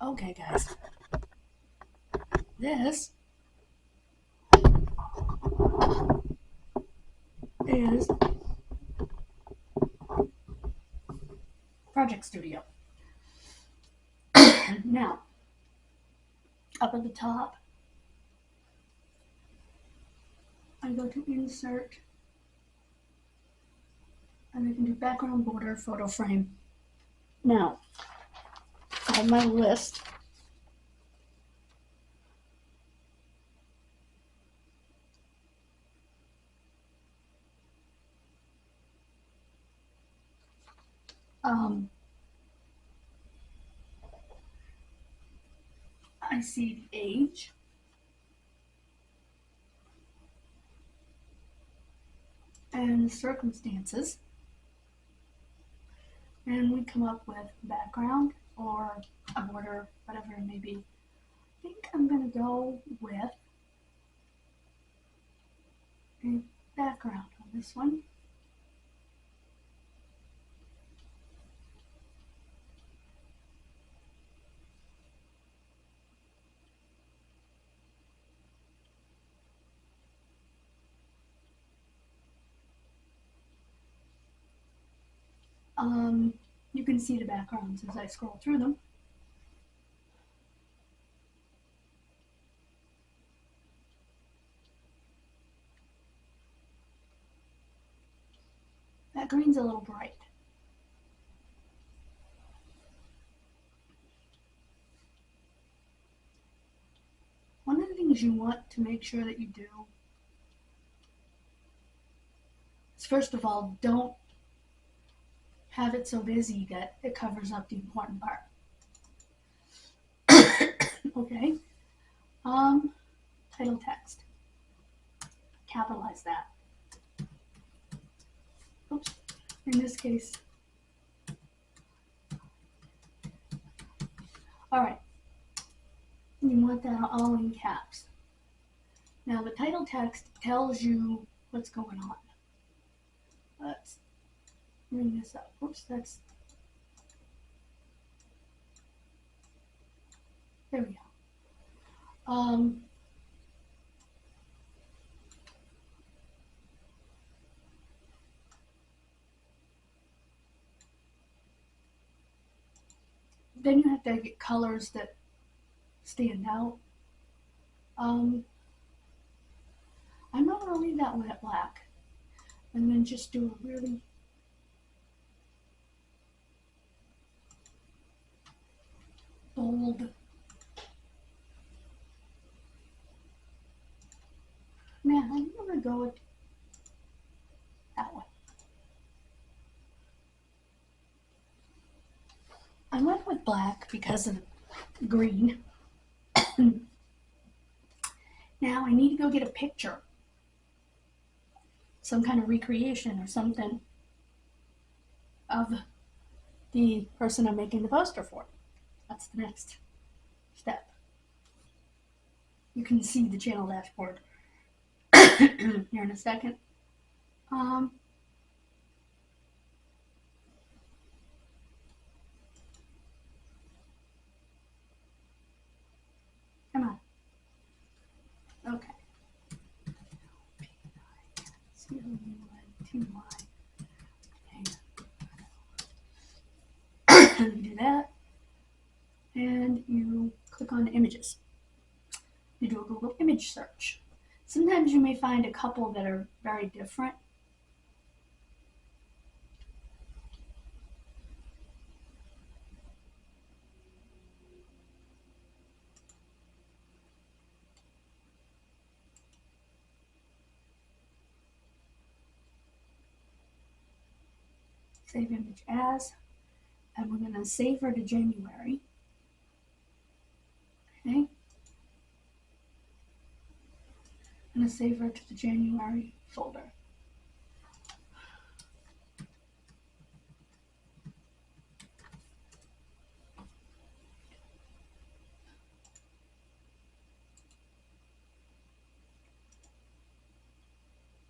Okay, guys, this is Project Studio. Now, up at the top, I go to Insert, and I can do Background, Border, Photo Frame. Now, I have my list. I see the age, and the circumstances, and we come up with background or a border, whatever it may be. I think I'm going to go with a background on this one. You can see the backgrounds as I scroll through them. That green's a little bright. One of the things you want to make sure that you do is, first of all, don't have it so busy that it covers up the important part. Okay. Title text. Capitalize that. Oops. In this case. Alright. You want that all in caps. Now the title text tells you what's going on. Let's bring this up. Oops, that's... There we go. Then you have to get colors that stand out. I'm not going to leave that one at black. And then just do a really bold. Man, I'm going to go with that one. I went with black because of green. Now I need to go get a picture. Some kind of recreation or something of the person I'm making the poster for. That's the next step. You can see the channel dashboard here in a second. Come on. Okay. Do that, and you click on images. You do a Google image search. Sometimes you may find a couple that are very different. Save image as, and we're going to save her to January. Okay. I'm going to save her to the January folder.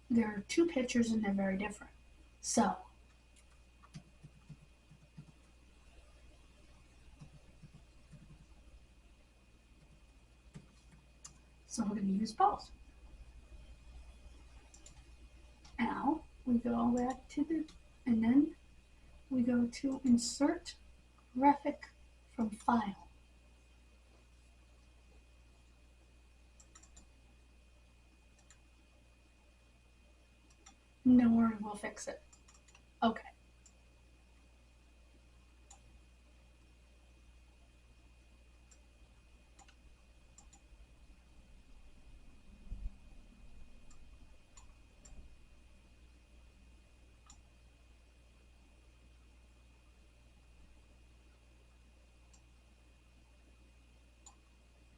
There are two pictures and they're very different. So, So we're going to use both. Now we go back to and then we go to Insert Graphic from File. No worry, we'll fix it. Okay.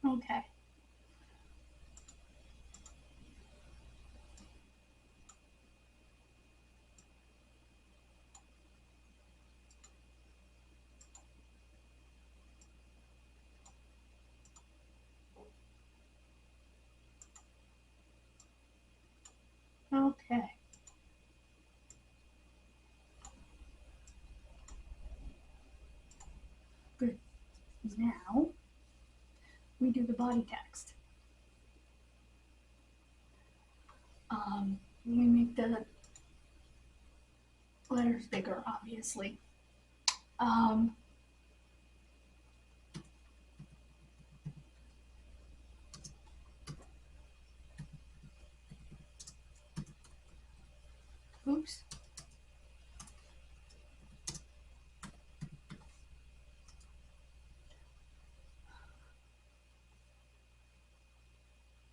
Okay. Okay. Good. Now we do the body text. We make the letters bigger, obviously. Oops.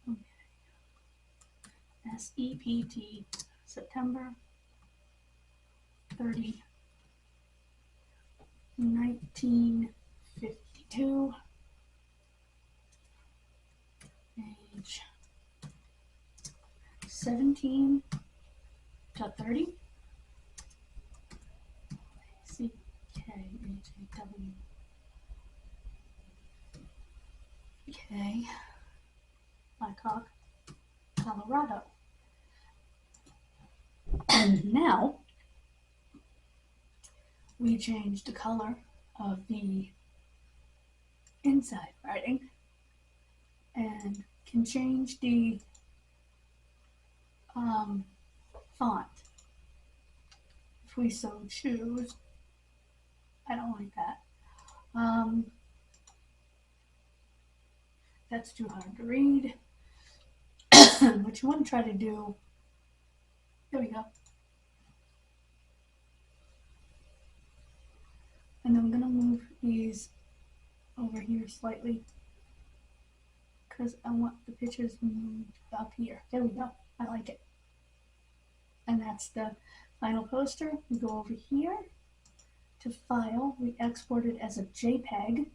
Okay. SEPT, September 30, 1952. Age 17 to 30. CKHAW. Okay. Blackhawk, Colorado. And now we change the color of the inside writing and can change the font if we so choose. I don't like that. That's too hard to read. What you want to try to do, there we go. And I'm going to move these over here slightly because I want the pictures moved up here. There we go. I like it. And that's the final poster. We go over here to File. We export it as a JPEG.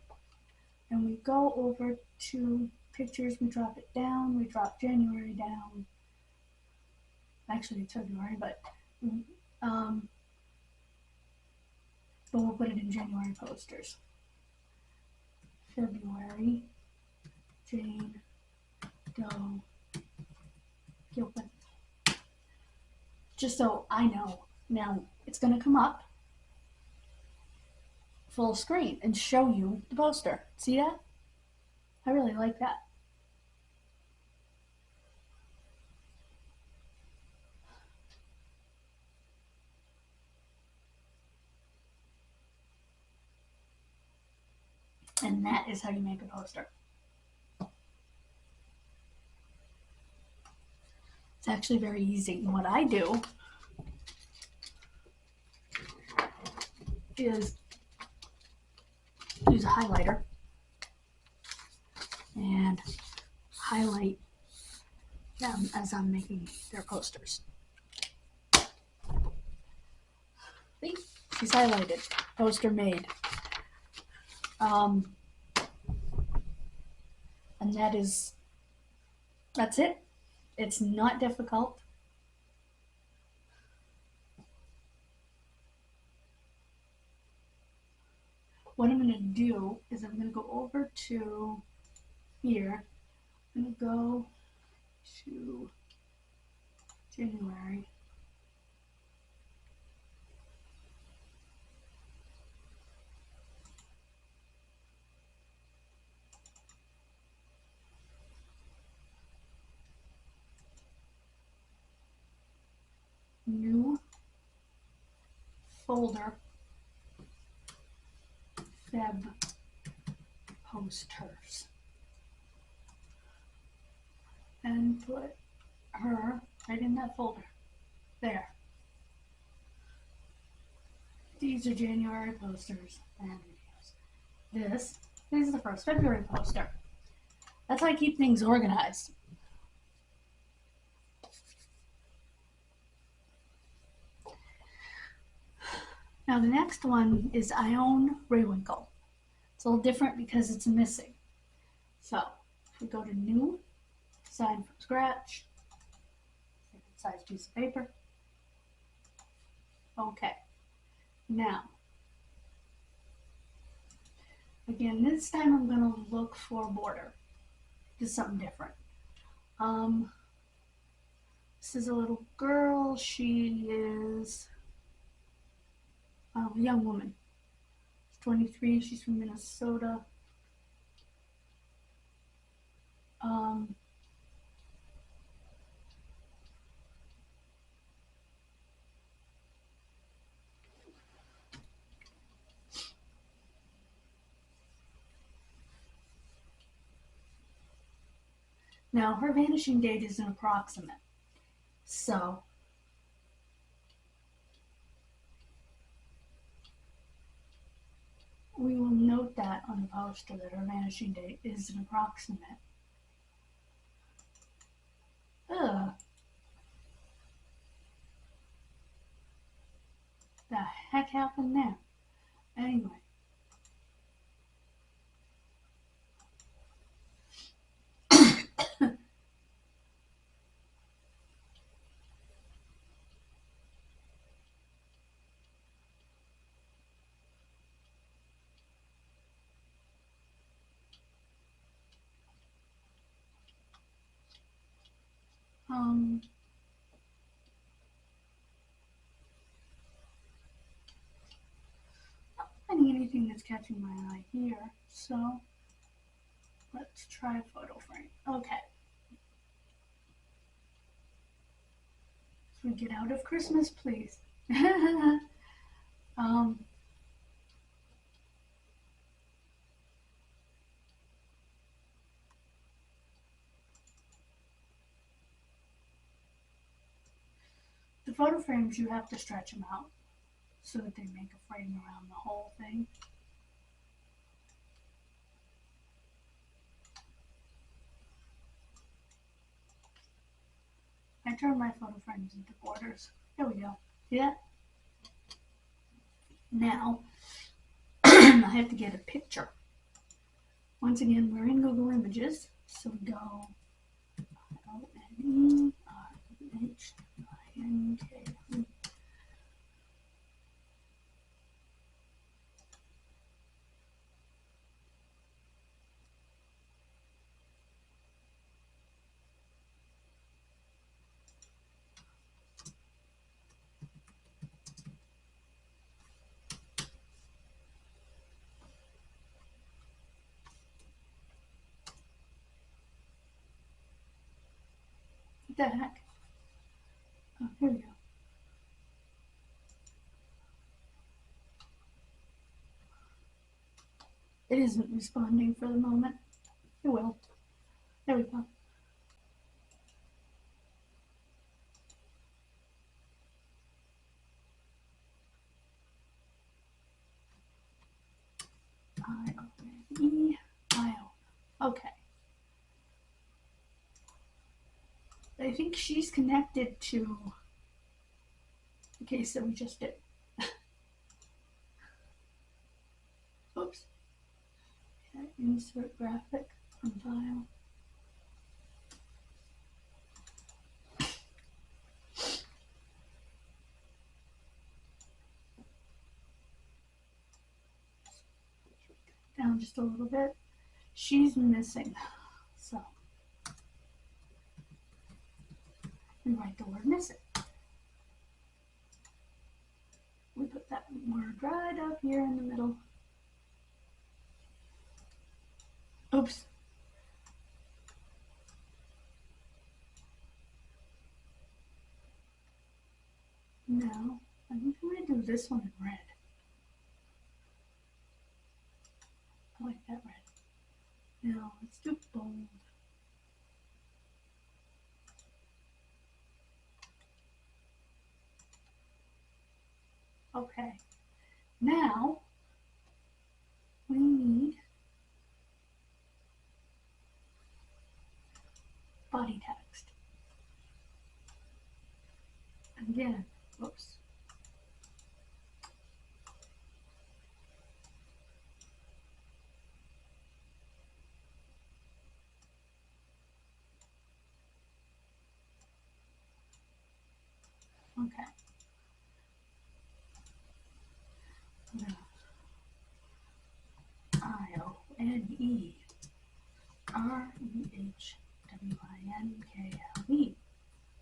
And we go over to Pictures. We drop it down. We drop January down. Actually, it's February, but we'll put it in January posters. February, Jane Doe Gilpin. Just so I know. Now, it's going to come up full screen and show you the poster. See that? I really like that. And that is how you make a poster. It's actually very easy. And what I do is use a highlighter and highlight them as I'm making their posters. See? She's highlighted. Poster made. And that's it. It's not difficult. What I'm going to do is I'm going to go over to here. I'm going to go to January. folder Feb posters and put her right in that folder. There. These are January posters and videos. This is the first February poster. That's how I keep things organized. Now the next one is I Own Raywinkle. It's a little different because it's missing. So if we go to New, Sign from Scratch, size piece of paper. Okay. Now, again, this time I'm going to look for a border. Just something different. This is a little girl. She is a young woman. She's 23. She's from Minnesota. Now, her vanishing date is an approximate. So, we will note that on the poster that her vanishing date is an approximate. Ugh. The heck happened there? Anyway. Not finding anything that's catching my eye here, so let's try a photo frame. Okay. So we get out of Christmas, please. The photo frames, you have to stretch them out so that they make a frame around the whole thing. I turn my photo frames into borders. There we go. See that? Now, I have to get a picture. Once again, we're in Google Images, so we go IONERHINK. What the heck? Oh, here we go. It isn't responding for the moment. It will. There we go. I-O-N-E-I-O. Okay. I think she's connected to the case that we just did. Oops. Okay, insert graphic from file. Down just a little bit. She's missing. So we write the word missing. We put that word right up here in the middle. Oops. Now, I think what I'm going to do is this one in red. I like that red. Now let's do bold. Okay, now we need body text. Again, whoops. Okay. IONEREHWINKLE.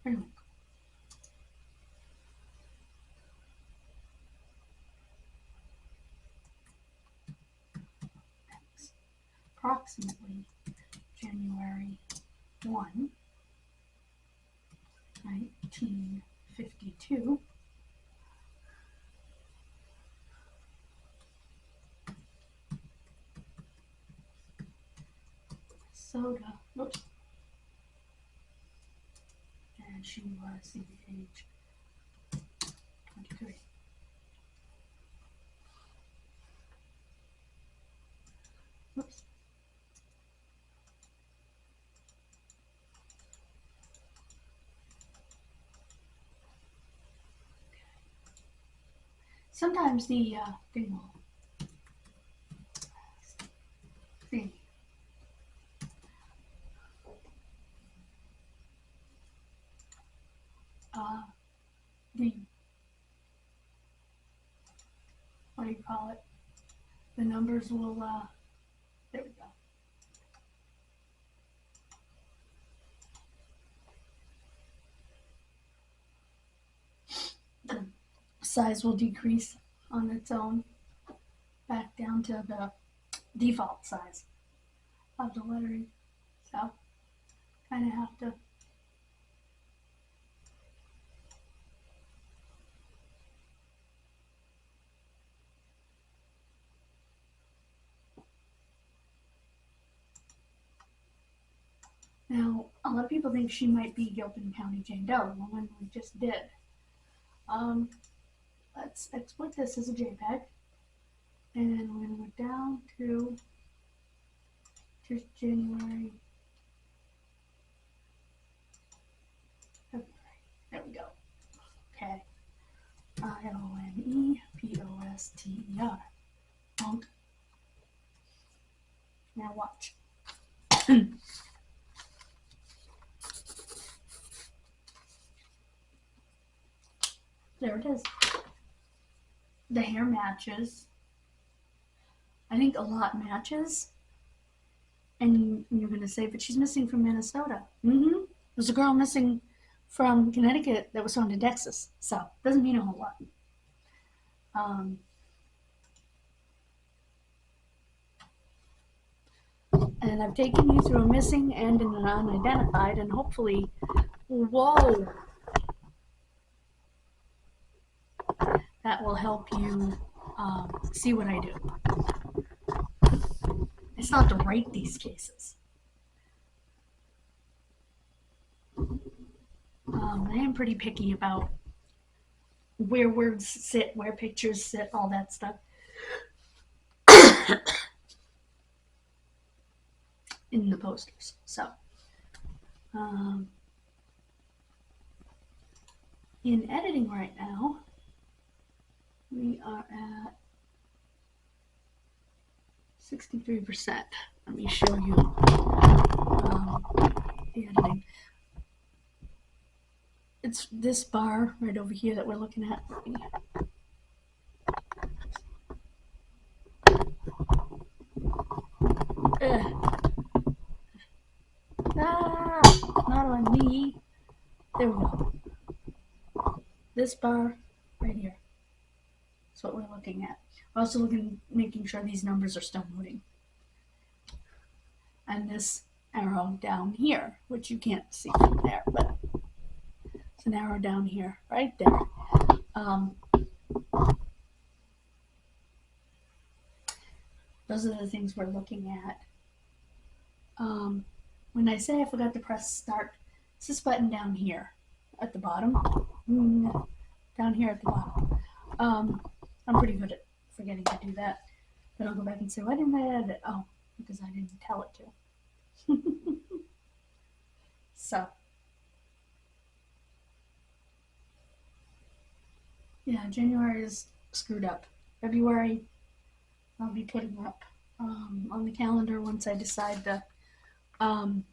Periwinkle. Thanks. Approximately January 1, 1952. Soda. Oops. And she was the age 23. Oops. Sometimes the thing will see. The what do you call it? The numbers will there we go. The size will decrease on its own back down to the default size of the lettering. So kind of have to now, a lot of people think she might be Gilpin County Jane Doe, the one we just did. Let's export this as a JPEG, and we're going to go down to just January, February. There we go. Okay. IONEPOSTER. Bonk. Now watch. There it is. The hair matches. I think a lot matches. And you're going to say, but she's missing from Minnesota. There's a girl missing from Connecticut that was found in Texas. So, doesn't mean a whole lot. And I've taken you through a missing and an unidentified, and hopefully, whoa! That will help you see what I do. I still have to write these cases. I am pretty picky about where words sit, where pictures sit, all that stuff. In the posters. So, in editing right now, we are at 63%. Let me show you the editing. It's this bar right over here that we're looking at. Not on me. There we go. This bar right here. That's what we're looking at. We're also making sure these numbers are still moving. And this arrow down here, which you can't see from there, but it's an arrow down here, right there. Those are the things we're looking at. When I say I forgot to press start, it's this button down here at the bottom. Down here at the bottom. I'm pretty good at forgetting to do that. Then I'll go back and say, why didn't I edit it? Oh, because I didn't tell it to. So, yeah, January is screwed up. February, I'll be putting up on the calendar once I decide to on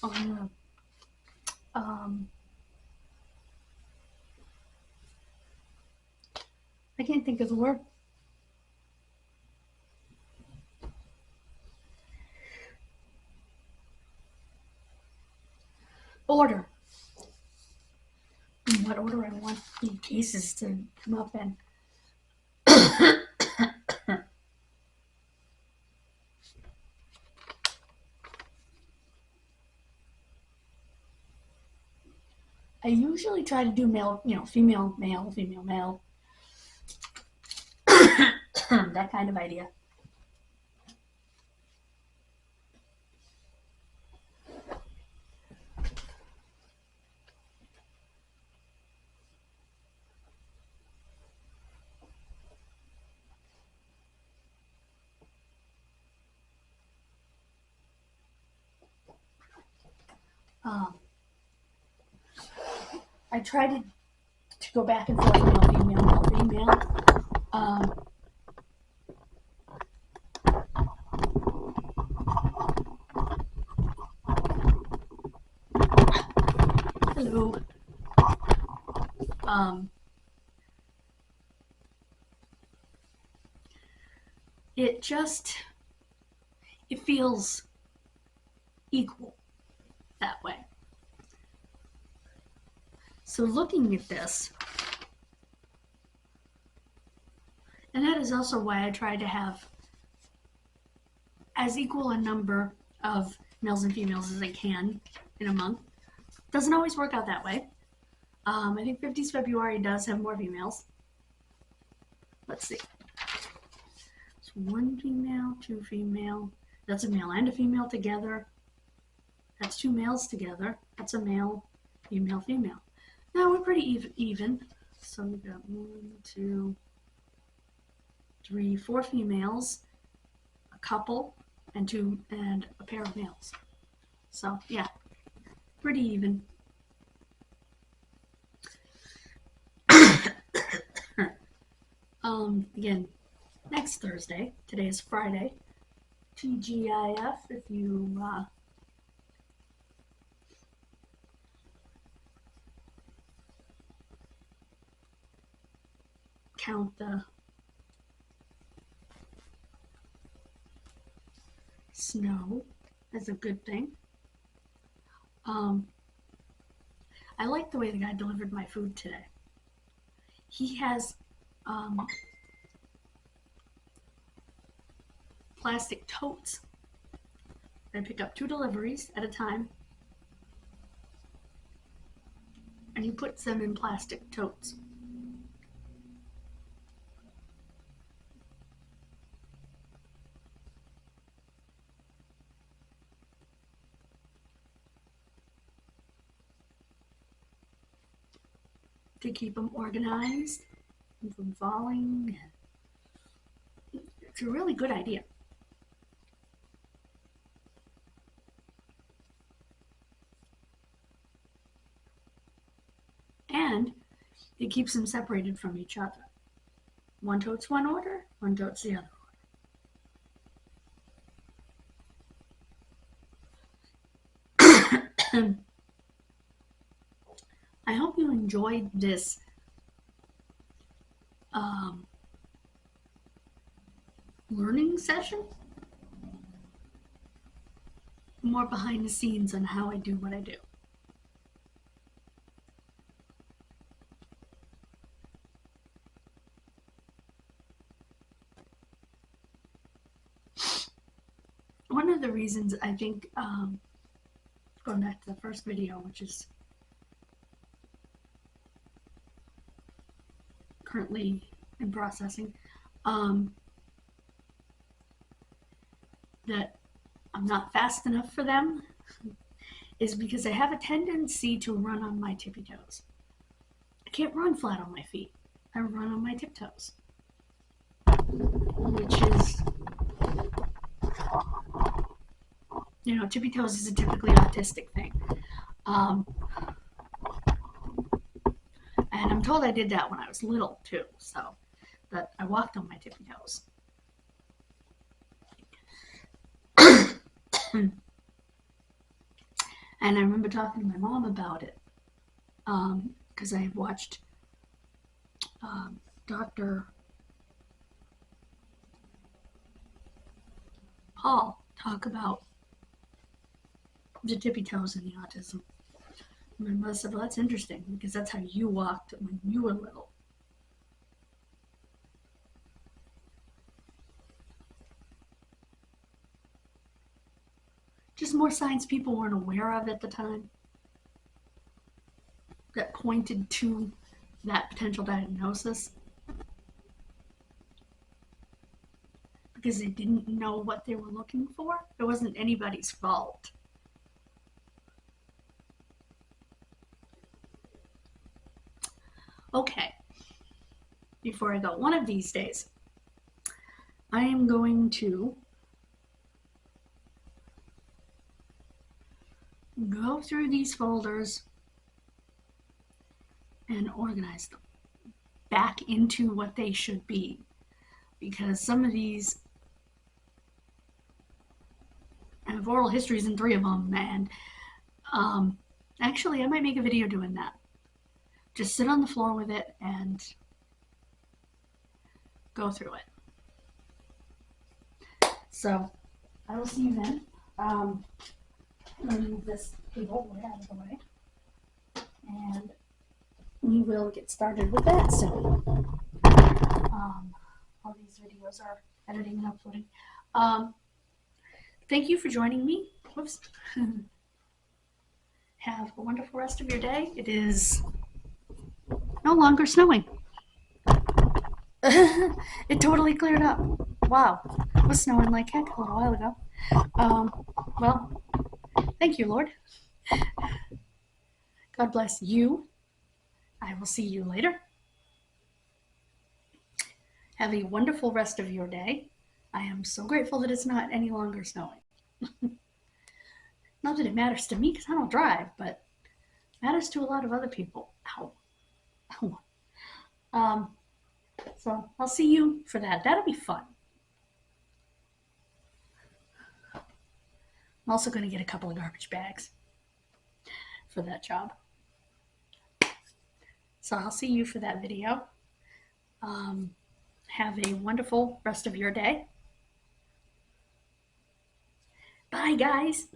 the I can't think of the word. Order. In what order I want the cases to come up in. I usually try to do male, female, male, female, male. That kind of idea. I try to go back and forth, male, female, male, female. Hello. It feels equal that way. So looking at this, and that is also why I try to have as equal a number of males and females as I can in a month. Doesn't always work out that way. I think 50s February does have more females. Let's see. It's 1 female, 2 female. That's a male and a female together. That's 2 males together. That's a male, female, female. Now we're pretty even. So we've got 1, 2, 3, 4 females, a couple, and a pair of males. So yeah, pretty even. Again, next Thursday. Today is Friday. TGIF. If you count the snow as a good thing. I like the way the guy delivered my food today. He has plastic totes. I pick up 2 deliveries at a time, and he puts them in plastic totes. To keep them organized and from falling. It's a really good idea. And it keeps them separated from each other. One tote's one order, one tote's the other order. I hope you enjoyed this learning session. More behind the scenes on how I do what I do. One of the reasons reasons, I think, going back to the first video, which is currently in processing, that I'm not fast enough for them is because I have a tendency to run on my tippy toes. I can't run flat on my feet. I run on my tiptoes, which is, you know, tippy toes is a typically autistic thing. And I'm told I did that when I was little too, so that I walked on my tippy toes. And I remember talking to my mom about it, because I had watched Dr. Paul talk about the tippy toes and the autism. And my mother said, well, that's interesting, because that's how you walked when you were little. Just more signs people weren't aware of at the time that pointed to that potential diagnosis, because they didn't know what they were looking for. It wasn't anybody's fault. Okay, before I go, one of these days, I am going to go through these folders and organize them back into what they should be, because some of these have oral histories in 3 of them, and actually I might make a video doing that. Just sit on the floor with it and go through it. So I will see you then. I'm going to move this table way out of the way, and we will get started with that soon. All these videos are editing and uploading. Thank you for joining me. Whoops. Have a wonderful rest of your day. It is no longer snowing. It totally cleared up. Wow. It was snowing like heck a little while ago. Well, thank you, Lord. God bless you. I will see you later. Have a wonderful rest of your day. I am so grateful that it's not any longer snowing. Not that it matters to me because I don't drive, but it matters to a lot of other people. Ow. Ow. So I'll see you for that. That'll be fun. I'm also going to get a couple of garbage bags for that job. So I'll see you for that video. Have a wonderful rest of your day. Bye, guys.